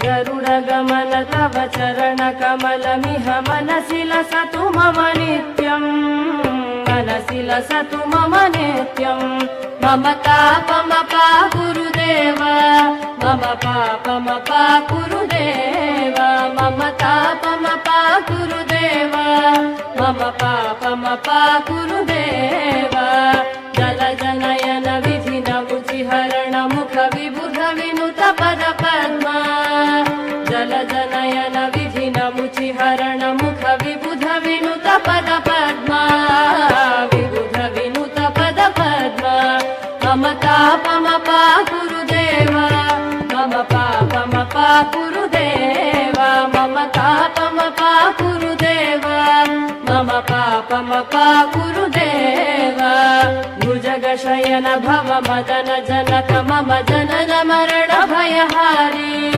गरुडगमन तव चरणकमलमिह मनसि लसतु मम नित्यम् मनसि लसतु मम नित्यम् मम तापमपा गुरुदेव मम पापमपा गुरुदेव मम तापमपा गुरुदेव मम पापमपा गुरुदेव जलजनयन विधिनमुचिहरण मुख विबुध विनुत पद पद्मा जलजनयन विधिनमुचिहरण मुख विबुध विनुत पद पद्मा विबुध विनुत पद पद्मा मम तापमपा गुरुदेव मम पापमपा गुरुदेव मम तापमपा गुरुदेव मम पापमपा गुरुदेव भुजगशयन भव मदन जनक मम जनन मरण भयः